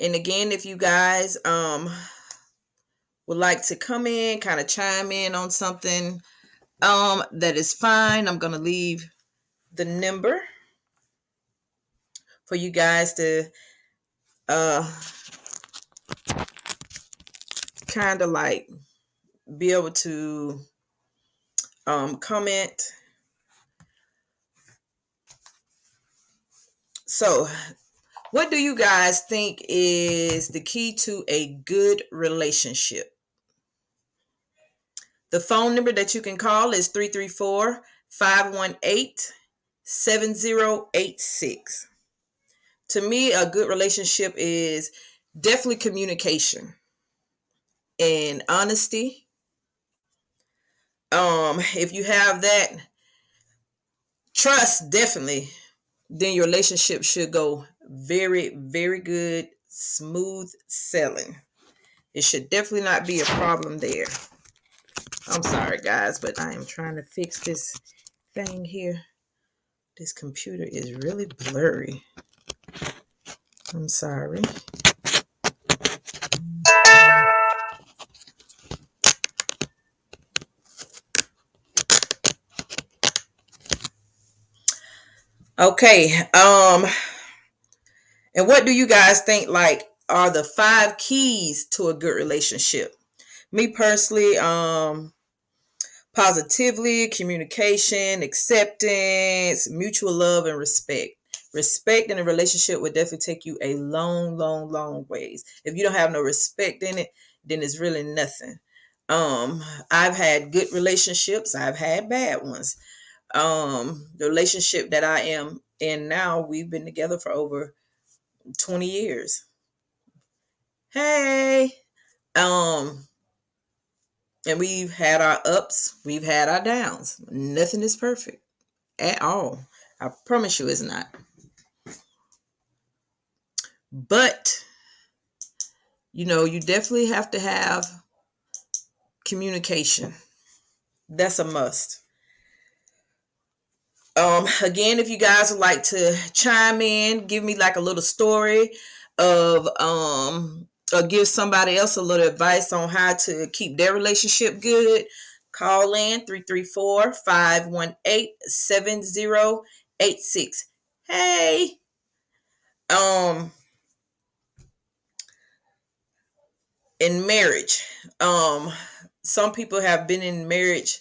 And again, if you guys would like to come in, kind of chime in on something, that is fine. I'm gonna leave the number for you guys to uh kind of like be able to comment. So, what do you guys think is the key to a good relationship? The phone number that you can call is 334-518-7086. To me, a good relationship is definitely communication and honesty. If you have that, trust definitely, then your relationship should go very, very good, smooth sailing. It should definitely not be a problem there. I'm sorry, guys, but I am trying to fix this thing here. This computer is really blurry. I'm sorry. Okay. And what do you guys think like are the 5 keys to a good relationship? Me personally, positively, communication, acceptance, mutual love, and respect. Respect in a relationship would definitely take you a long, long, long ways. If you don't have no respect in it, then it's really nothing. I've had good relationships, I've had bad ones. The relationship that I am in now, we've been together for over 20 years. Hey. Um, and we've had our ups, we've had our downs. Nothing is perfect at all. I promise you it's not. But, you definitely have to have communication. That's a must. Again, if you guys would like to chime in, give me like a little story of or give somebody else a little advice on how to keep their relationship good, call in 334-518-7086. Hey. Um in marriage. Some people have been in marriage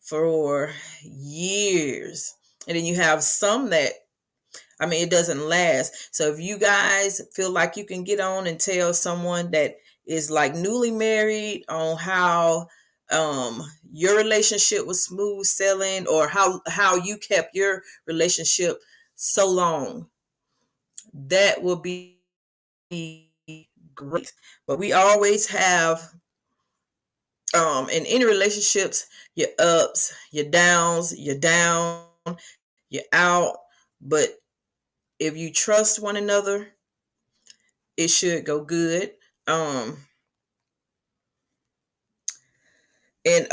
for years. And then you have some that, it doesn't last. So if you guys feel like you can get on and tell someone that is like newly married on how your relationship was smooth sailing, or how you kept your relationship so long, that will be great. But we always have in any relationships, your ups, your downs, you're down, you're out. But if you trust one another, it should go good. Um and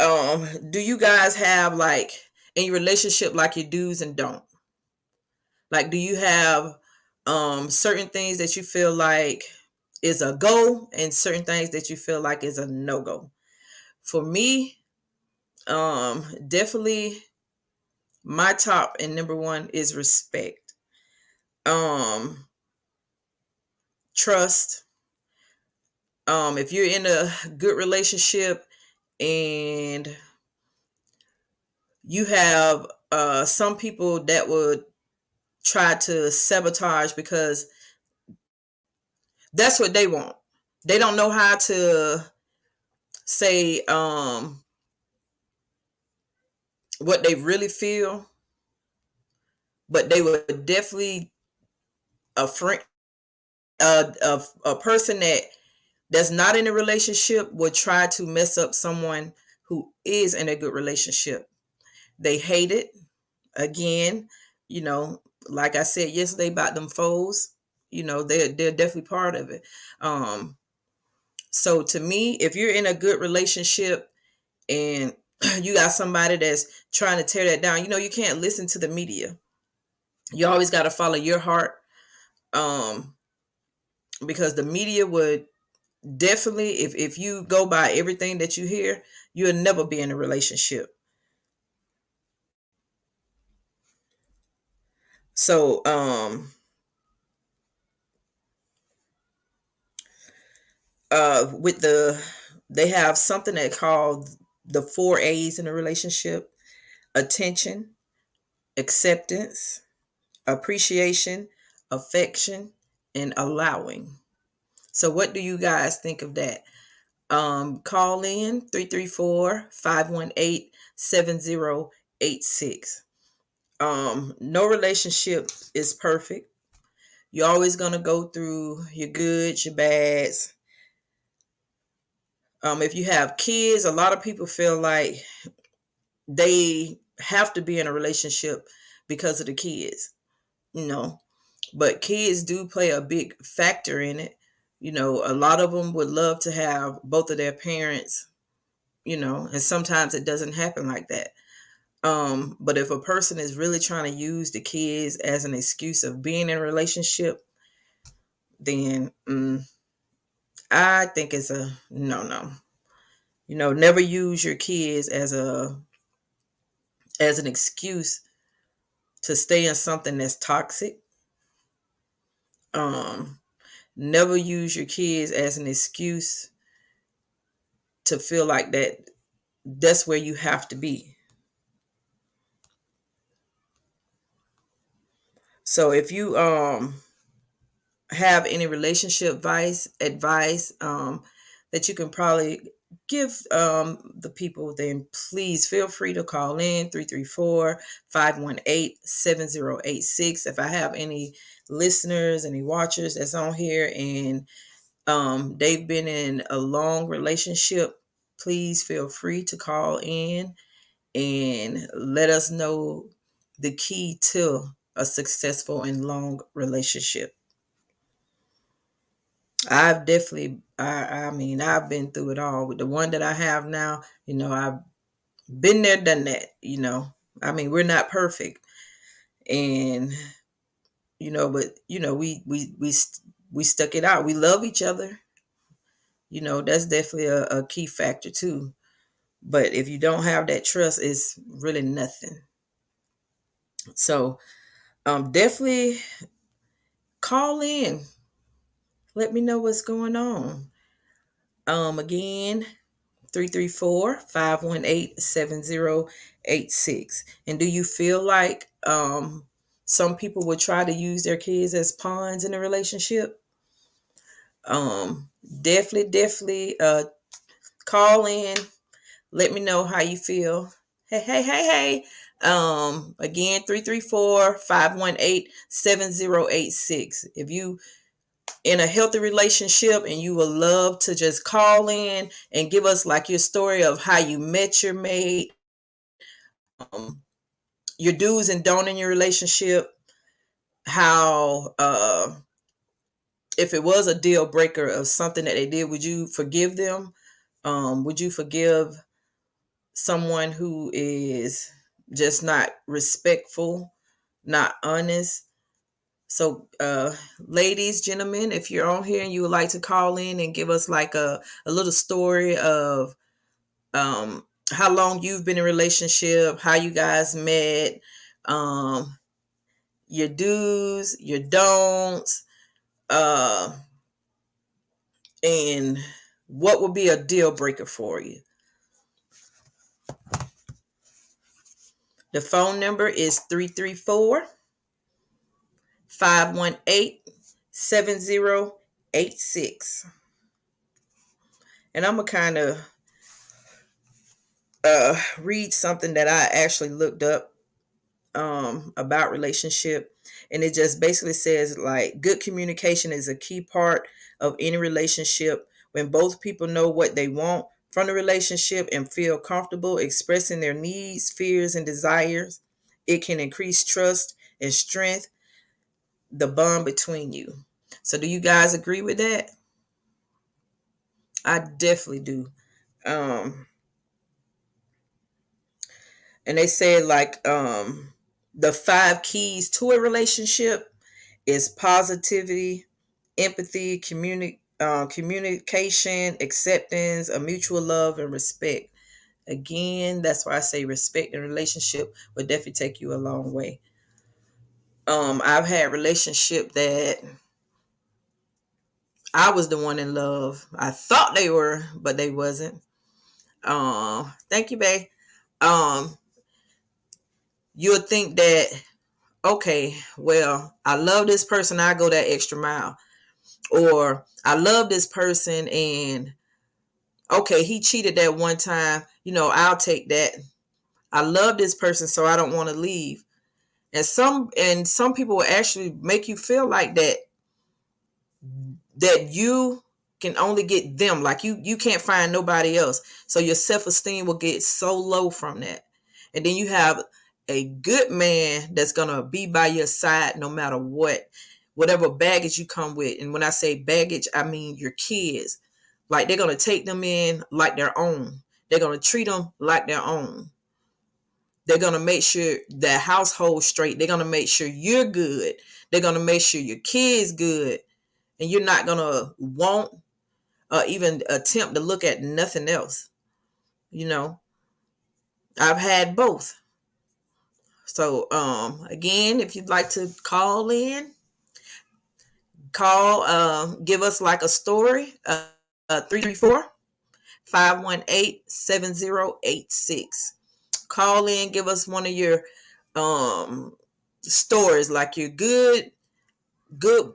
do you guys have like in your relationship like your do's and don't? Like, do you have certain things that you feel like is a go and certain things that you feel like is a no-go? For me, definitely my top and number one is respect. Um Trust. If you're in a good relationship and you have some people that would try to sabotage because that's what they want. They don't know how to say what they really feel, but they would definitely a friend, a person that's not in a relationship would try to mess up someone who is in a good relationship. They hate it. Again, you know, like I said yesterday about them foes, they're definitely part of it. So to me, if you're in a good relationship and you got somebody that's trying to tear that down, you can't listen to the media. You always got to follow your heart. Um, because the media would definitely, if you go by everything that you hear, you'll never be in a relationship. So with the they have something that called the 4 A's in a relationship: attention, acceptance, appreciation, affection, and allowing. So what do you guys think of that? Call in 334-518-7086. No relationship is perfect. You're always going to go through your goods, your bads. If you have kids, a lot of people feel like they have to be in a relationship because of the kids, you know. But kids do play a big factor in it. A lot of them would love to have both of their parents, and sometimes it doesn't happen like that. But if a person is really trying to use the kids as an excuse of being in a relationship, then I think it's a no no. Never use your kids as an excuse to stay in something that's toxic. Um, Never use your kids as an excuse to feel like that's where you have to be. So if you have any relationship advice that you can probably give the people, then please feel free to call in 334-518-7086. If I have any listeners, any watchers that's on here, and they've been in a long relationship, please feel free to call in and let us know the key to a successful and long relationship. I've definitely, I mean, I've been through it all. With the one that I have now, I've been there, done that. I mean, we're not perfect, and but we stuck it out. We love each other. That's definitely a key factor too. But if you don't have that trust, it's really nothing. So, definitely call in. Let me know what's going on. Again, 334-518-7086. And do you feel like some people would try to use their kids as pawns in a relationship? Definitely call in. Let me know how you feel. Hey. Again, 334-518-7086. If you in a healthy relationship and you would love to just call in and give us like your story of how you met your mate, um, your do's and don't in your relationship, how if it was a deal breaker of something that they did, would you forgive them? Would you forgive someone who is just not respectful, not honest? So, ladies, gentlemen, if you're on here and you would like to call in and give us like a little story of how long you've been in a relationship, how you guys met, um, your do's, your don'ts, uh, and what would be a deal breaker for you. The phone number is 334-518-7086. And I'm going to kind of read something that I actually looked up about relationship, and it just basically says like good communication is a key part of any relationship. When both people know what they want from the relationship and feel comfortable expressing their needs, fears, and desires, it can increase trust and strength the bond between you. So do you guys agree with that? I definitely do. um and they said like the 5 keys to a relationship is positivity, empathy, communication, acceptance, a mutual love, and respect. Again, that's why I say respect in relationship will definitely take you a long way. I've had relationship that I was the one in love. I thought they were, but they wasn't. Thank you, babe. Um, you'll think that, okay, well, I love this person, I go that extra mile. Or I love this person and okay, he cheated that one time, I'll take that. I love this person, so I don't want to leave. And some people will actually make you feel like that you can only get them, like you can't find nobody else, so your self-esteem will get so low from that. And then you have a good man that's gonna be by your side no matter whatever baggage you come with. And when I say baggage, I mean your kids. Like, they're gonna take them in like their own. They're gonna treat them like their own. They're gonna make sure the household straight. They're gonna make sure you're good. They're gonna make sure your kids good, and you're not gonna want even attempt to look at nothing else. You know, I've had both. So again, if you'd like to call in, give us like a story. 334-518-7086. Call in, give us one of your um stories, like your good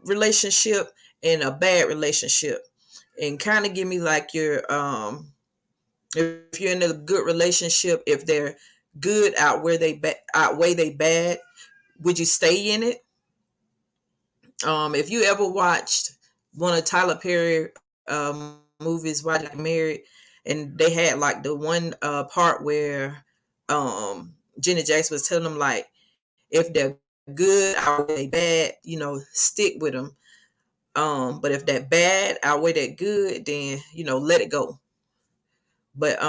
relationship and a bad relationship, and kind of give me like your if you're in a good relationship, if they're good outweigh they bad, would you stay in it? If you ever watched one of Tyler Perry movies, Why Did I Get Married, and they had like the one part where Jenny Jackson was telling them, like, if they're good outweigh they bad, stick with them. But if that bad outweigh that good, then let it go. But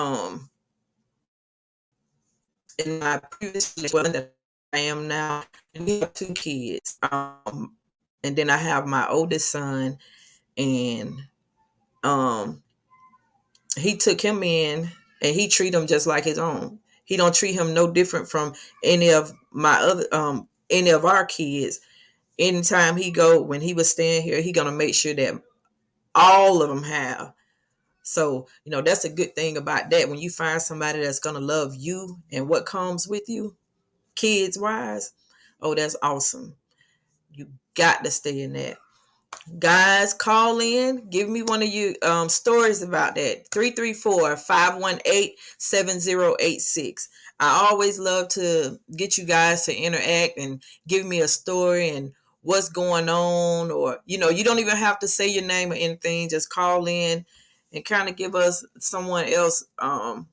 in my previous relationship that I am now, we have two kids. And then I have my oldest son, and um, he took him in, and he treat him just like his own. He don't treat him no different from any of our kids. Anytime he go, when he was staying here, he gonna make sure that all of them have. So, that's a good thing about that. When you find somebody that's gonna love you and what comes with you, kids wise, oh, that's awesome. You got to stay in that. Guys, call in. Give me one of you stories about that. 334-518-7086. I always love to get you guys to interact and give me a story and what's going on. Or, you don't even have to say your name or anything. Just call in and kind of give us someone else a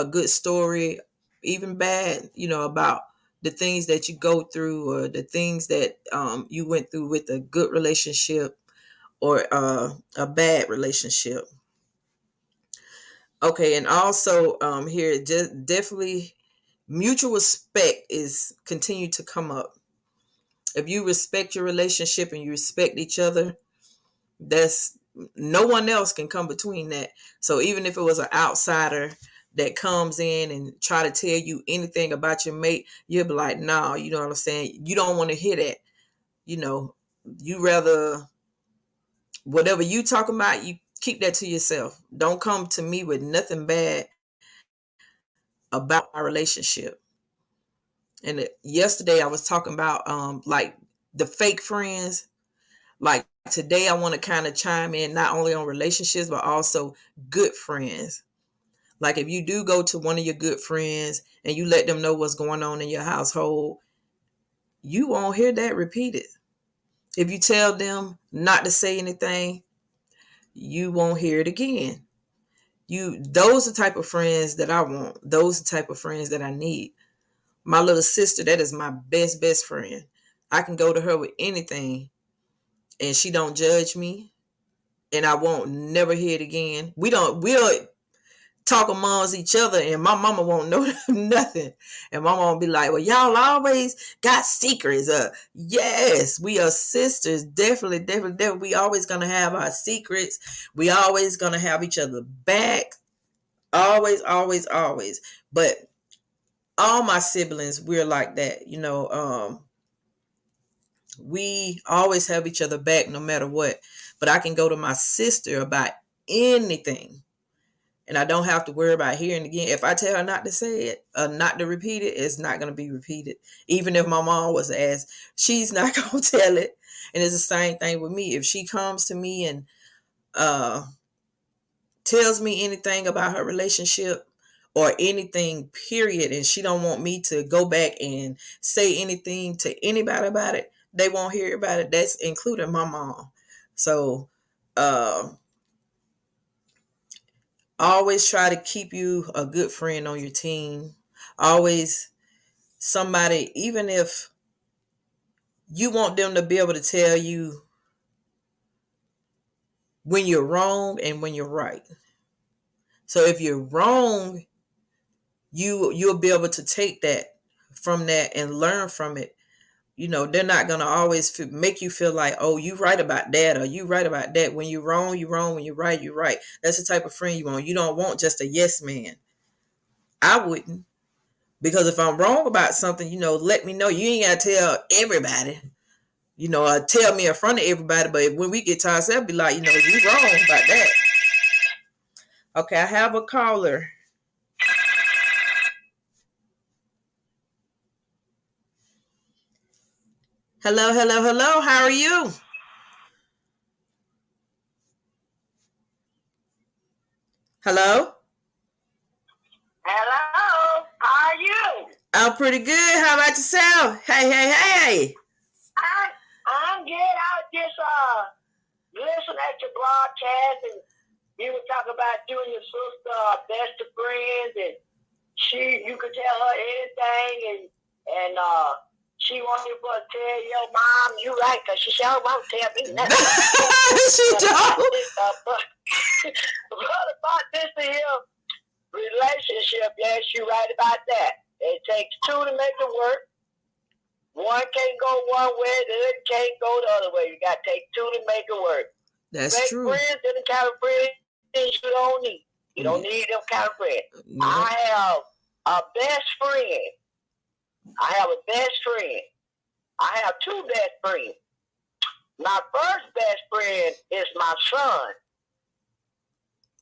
good story, even bad, about the things that you go through, or the things that you went through with a good relationship or a bad relationship. Okay, and also here, just definitely mutual respect is continue to come up. If you respect your relationship and you respect each other, that's no one else can come between that. So even if it was an outsider that comes in and try to tell you anything about your mate, you'll be like, nah, you know what I'm saying? You don't want to hear that. You rather whatever you talking about, you keep that to yourself. Don't come to me with nothing bad about our relationship. And yesterday I was talking about like the fake friends. Like today I want to kind of chime in not only on relationships but also good friends. Like if you do go to one of your good friends and you let them know what's going on in your household, you won't hear that repeated. If you tell them not to say anything, you won't hear it again. Those are the type of friends that I want. Those are the type of friends that I need. My little sister, that is my best friend. I can go to her with anything and she don't judge me, and I won't never hear it again. We'll talk amongst each other, and my mama won't know nothing. And my mama be like, well, y'all always got secrets. Yes, we are sisters. Definitely, definitely, definitely. We always gonna have our secrets. We always gonna have each other back. Always, always, always. But all my siblings, we're like that. We always have each other back no matter what. But I can go to my sister about anything, and I don't have to worry about hearing it again. If I tell her not to say it, not to repeat it, it's not going to be repeated. Even if my mom was asked, she's not going to tell it. And it's the same thing with me. If she comes to me and tells me anything about her relationship or anything, period, and she don't want me to go back and say anything to anybody about it, they won't hear about it. That's including my mom. So, always try to keep you a good friend on your team. Always somebody, even if you want them to be able to tell you when you're wrong and when you're right. So if you're wrong, you'll be able to take that from that and learn from it. They're not going to always make you feel like, oh, you right about that, or you right about that. When you're wrong, you're wrong. When you're right, you're right. That's the type of friend you want. You don't want just a yes man. I wouldn't. Because if I'm wrong about something, let me know. You ain't got to tell everybody, or tell me in front of everybody. But when we get to ourselves, be like, you wrong about that. Okay, I have a caller. Hello, hello, hello. How are you? Hello? Hello, how are you? I'm pretty good. How about yourself? Hey, hey, hey. I'm good. I was just listening at your broadcast, and you were talking about you and your sister best of friends, and you could tell her anything, and she wanted you to tell your mom you right, because she sure won't tell me nothing. She don't. But about this here relationship, yes, you're right about that. It takes two to make it work. One can't go one way, the other can't go the other way. You got to take two to make it work. That's Fake true. friends and the kind of friends you don't need. You don't need them kind of friends. Yeah. I have a best friend. I have a best friend. I have two best friends. My first best friend is my son,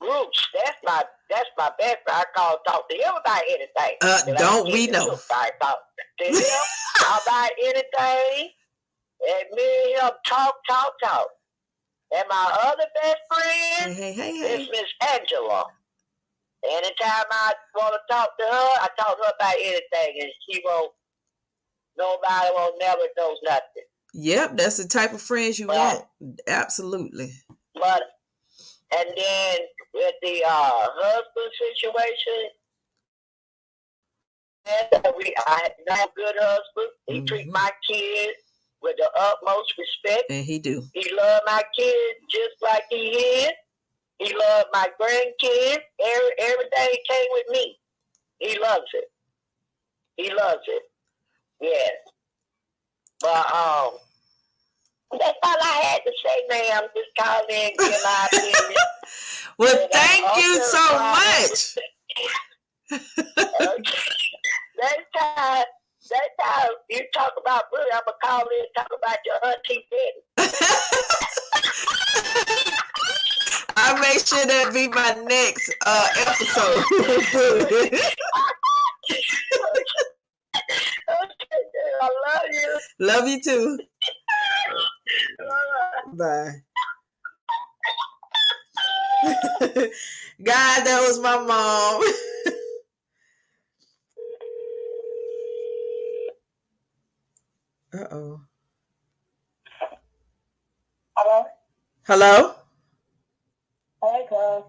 Bruce. That's my best friend. I talk to him about anything. Don't we know? I talk to him about anything, and me and him talk. And my other best friend is Miss Angela. Anytime I want to talk to her, I talk to her about anything, and nobody will never knows nothing. Yep, that's the type of friends you want. Absolutely. And then with the husband situation, I have a good husband. He treats my kids with the utmost respect. And he do. He loves my kids just like he is. He loves my grandkids. Everything came with me. He loves it. He loves it. Yes. But that's all I had to say, ma'am. Just call in and give my opinion. Well, thank you so much. Okay. Next time you talk about Billy, I'm going to call in and talk about your auntie Betty. I'll make sure that be my next episode. Okay, I love you. Love you too. Bye. God, that was my mom. Uh-oh. Hello? Hello? Hey, Cuz.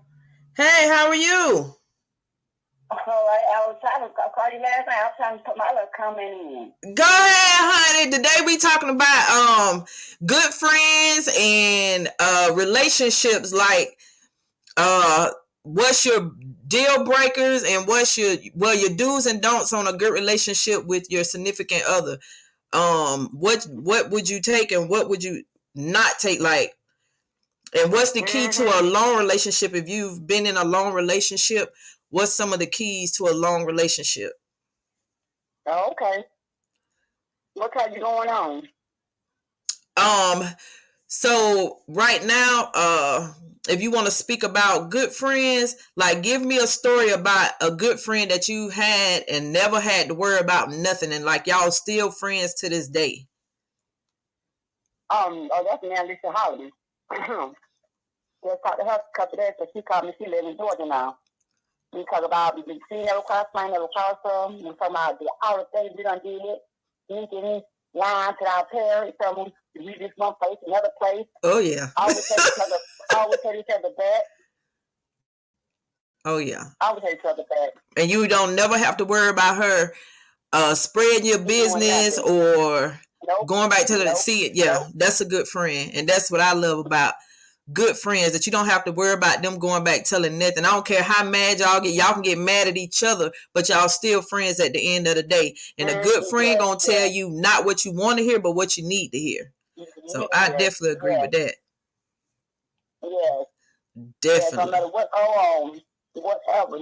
Hey, how are you? All right, I was trying to call you last night. I was trying to put my little comment in. Go ahead, honey. Today we talking about good friends and relationships, like what's your deal breakers and what's your do's and don'ts on a good relationship with your significant other? What would you take and what would you not take? Like, and what's the key to a long relationship? If you've been in a long relationship, what's some of the keys to a long relationship? Oh, okay. What got you going on? So right now, if you want to speak about good friends, like give me a story about a good friend that you had and never had to worry about nothing, and like y'all still friends to this day. Oh, that's man, Lisa Holiday. Just talked to her a couple days, but she called me. She lives in Georgia now. We talk about she never crossed mine, never crossed her. We talk about all the things we done did. We can lie to our parents. So we just one place, another place. Oh yeah. Always tell each other. Always tell each other back. Oh yeah. Always tell each other back. And you don't never have to worry about her spreading your business or going back to see it. Yeah, that's a good friend, and that's what I love about good friends, that you don't have to worry about them going back telling nothing. I don't care how mad y'all get. Y'all can get mad at each other, but y'all still friends at the end of the day. And a good friend gonna tell you not what you want to hear, but what you need to hear. So I definitely agree with that. Yes. Definitely. No matter what go on, whatever,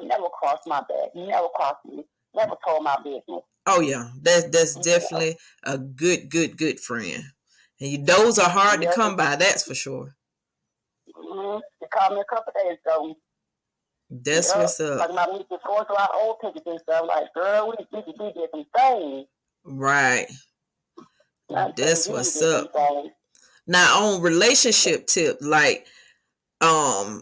never cross my back. Never cross me. Never told my business. Oh yeah, that's definitely a good friend. And those are hard to come by. That's for sure. They called me a couple days ago. That's what's up. Like we just going through our old pictures and stuff. Like, girl, we did some things. Right. That's what's up. Now on relationship tip, like, I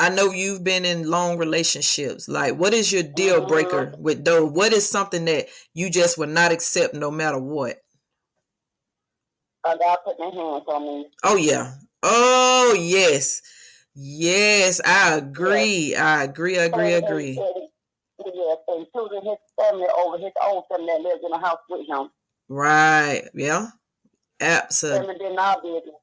know you've been in long relationships. Like, what is your deal breaker with those? What is something that you just would not accept no matter what? God put their hands on me. Oh yeah. Oh yes. Yes, I agree. Yes. I agree. Yes, and choosing his family over his own family that lives in the house with him. Right. Yeah. Absolutely. Family did our business.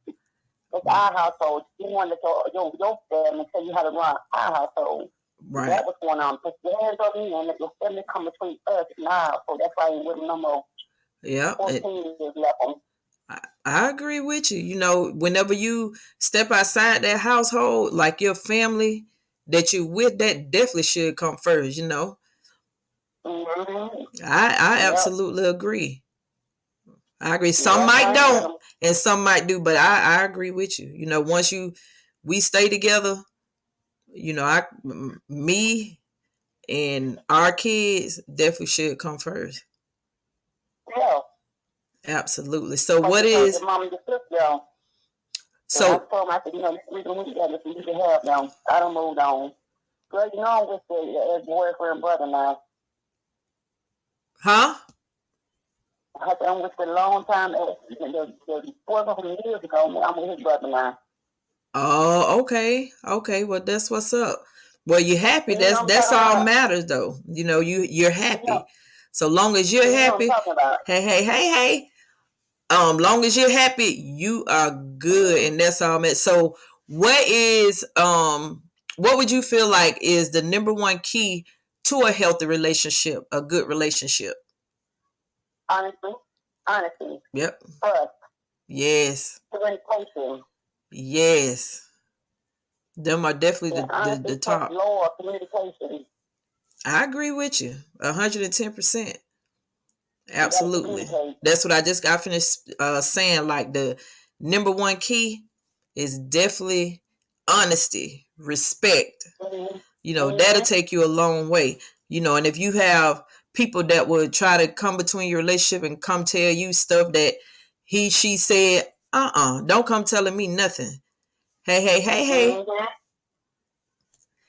It's our household. You wanted to your family tell you how to run our household. Right. That was going on. Put your hands on me and let your family come between us and our household. That's why I ain't with them no more. Yeah. 14 years left on. I agree with you. You know, whenever you step outside that household, like your family that you with, that definitely should come first, you know. I absolutely agree. I agree. Some might don't and some might do, but I agree with you. You know, once we stay together, you know, me and our kids definitely should come first. Yeah. Absolutely. So what is... So I told him, I said, you know, we can help them. I don't move on. Girl, you know, I'm with the boyfriend brother now. Huh? I said, I'm with the long time. The boyfriend from years ago. I'm with his brother now. Oh, okay. Okay. Well, that's what's up. Well, you're happy. That's all matters, though. You know, you're happy. Yeah. So long as you're happy. Hey. Long as you're happy, you are good, and that's all matters. So, what would you feel like is the number one key to a healthy relationship, a good relationship? Honesty. Yep. Trust. Yes. Communication. Yes. Them are definitely the top. Lower communication. I agree with you 110%. Absolutely. That's what I just got finished saying. Like, the number one key is definitely honesty, respect. Mm-hmm. You know, that'll take you a long way. You know, and if you have people that would try to come between your relationship and come tell you stuff that she said, don't come telling me nothing. Hey. Mm-hmm.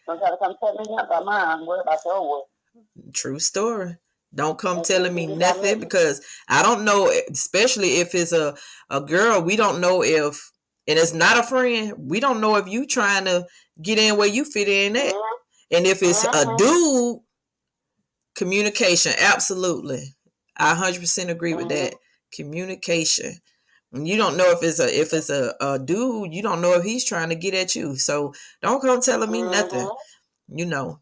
Don't try to come tell me about mine. What about your work? True story. Don't come telling me nothing, because I don't know, especially if it's a girl, we don't know if, and it's not a friend, we don't know if you trying to get in where you fit in at. And if it's a dude, communication, absolutely. I 100% agree with that. Communication. You don't know if it's a dude. You don't know if he's trying to get at you. So don't come telling me nothing. You know,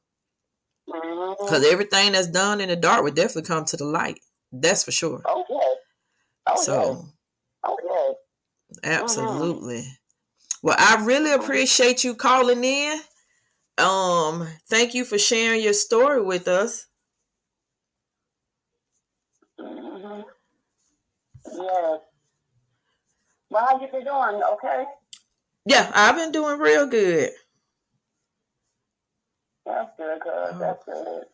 because everything that's done in the dark would definitely come to the light. That's for sure. Okay. So Okay. absolutely. Well, I really appreciate you calling in. Thank you for sharing your story with us. Yes. Well, how you been doing? Okay. Yeah, I've been doing real good. That's good, cuz. Oh, That's good.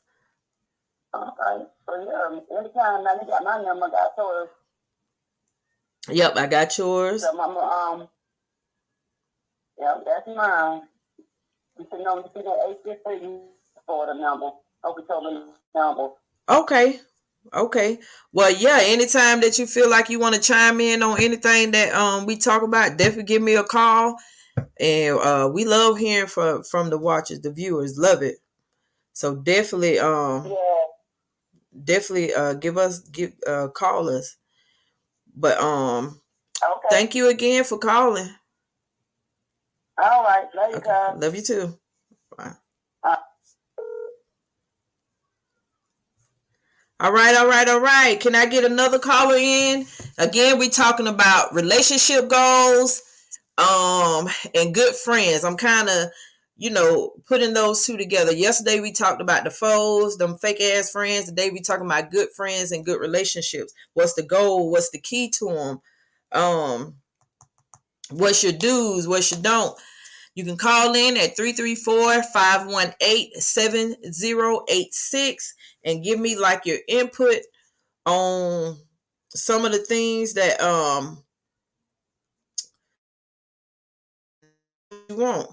Okay. So, yeah, anytime now you got my number, got yours. yep, I got yours. So, mama, yeah, that's mine. You should know you see that 853 for the number. Oh, we told the number. Okay. Okay. Well, yeah, anytime that you feel like you want to chime in on anything that we talk about, definitely give me a call. And we love hearing from the watchers, the viewers love it. So Yeah. definitely give call us. But Okay. thank you again for calling. All right. Love you, Okay. cuz. Love you too. Bye. Uh, All right, all right, all right. Can I get another caller in? Again, we talking about relationship goals, and good friends. I'm kind of, putting those two together. Yesterday we talked about the foes, them fake ass friends. Today we talking about good friends and good relationships. What's the goal? What's the key to them? What's your do's? What's your don't? You can call in at 334-518-7086 and give me like your input on some of the things that you want.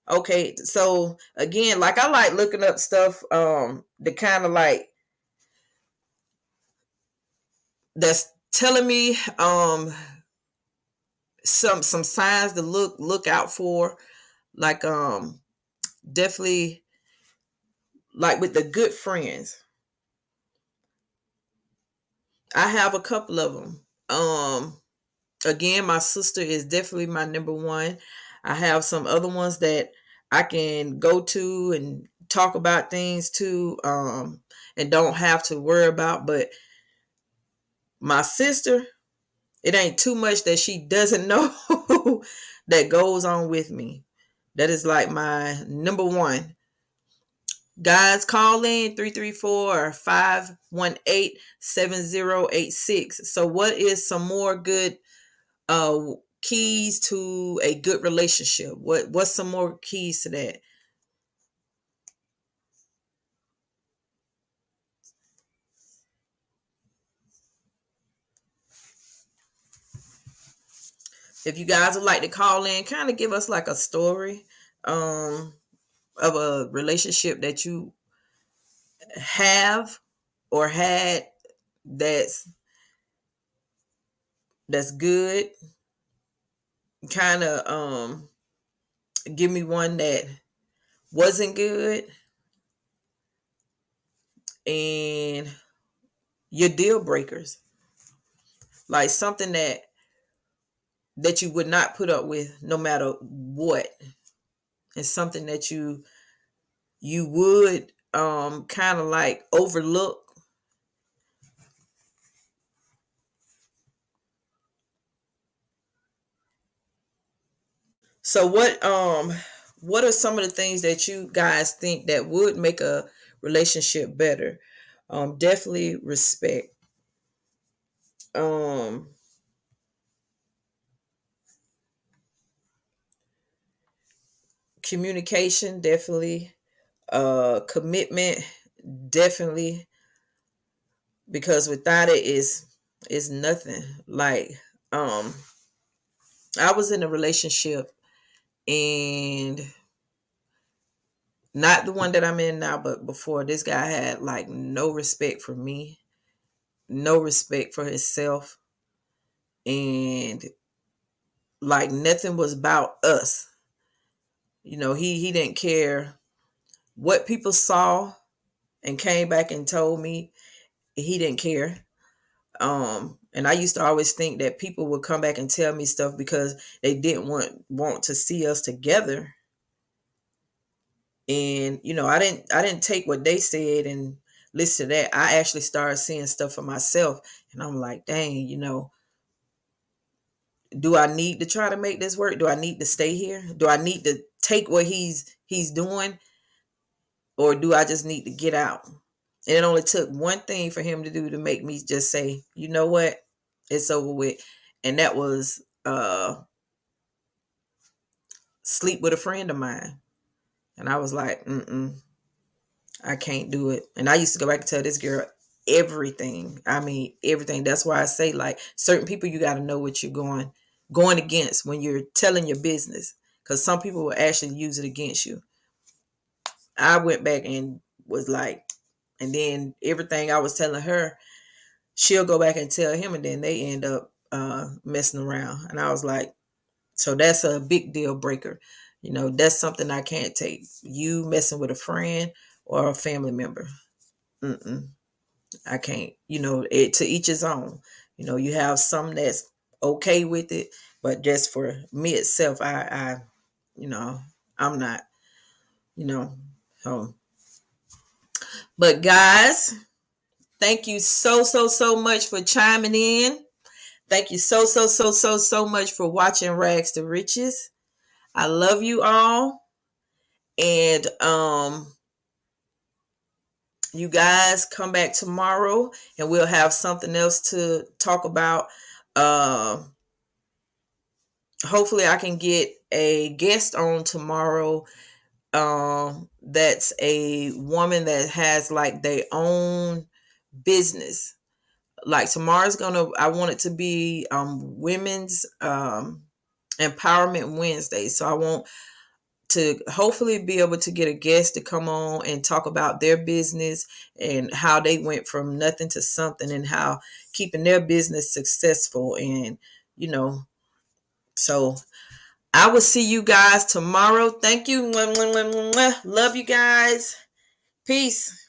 Okay, so again, like I like looking up stuff the kind of like that's telling me some signs to look out for, like definitely like with the good friends. I have a couple of them. Again, my sister is definitely my number one. I have some other ones that I can go to and talk about things to, and don't have to worry about. But my sister, it ain't too much that she doesn't know that goes on with me. That is like my number one. Guys, call in 334-518-7086. So what is some more good uh keys to a good relationship? What's some more keys to that? If you guys would like to call in, kind of give us like a story of a relationship that you have or had that's good. Kind of give me one that wasn't good, and your deal breakers, like something that you would not put up with no matter what, and something that you would kind of like overlook. So what are some of the things that you guys think that would make a relationship better? Definitely respect. Um Communication, definitely. Commitment, definitely, because without it is nothing. Like um I was in a relationship, and not the one that I'm in now, but before, this guy had like no respect for me, no respect for himself, and like nothing was about us. He didn't care what people saw and came back and told me. He didn't care. And I used to always think that people would come back and tell me stuff because they didn't want to see us together. And I didn't take what they said and listen to that. I actually started seeing stuff for myself, and I'm like, dang, do I need to try to make this work? Do I need to stay here? Do I need to take what he's doing, or do I just need to get out? And it only took one thing for him to do to make me just say, you know what, it's over with. And that was sleep with a friend of mine. And I was like, I can't do it. And I used to go back and tell this girl everything. I mean, everything. That's why I say, like, certain people, you got to know what you're going against when you're telling your business, because some people will actually use it against you. I went back and was like, and then everything I was telling her, she'll go back and tell him, and then they end up messing around. And I was like, so that's a big deal breaker. That's something I can't take. You messing with a friend or a family member. Mm-mm. I can't. To each his own. You have some that's okay with it, but just for me itself, you know, I'm not. You know, so. But guys, thank you so much for chiming in. Thank you so much for watching Rags to Riches. I love you all. And you guys come back tomorrow and we'll have something else to talk about. Hopefully I can get a guest on tomorrow. That's a woman that has like their own business. Like tomorrow's I want it to be women's empowerment Wednesday. So I want to hopefully be able to get a guest to come on and talk about their business and how they went from nothing to something, and how keeping their business successful. And so I will see you guys tomorrow. Thank you. Love you guys. Peace.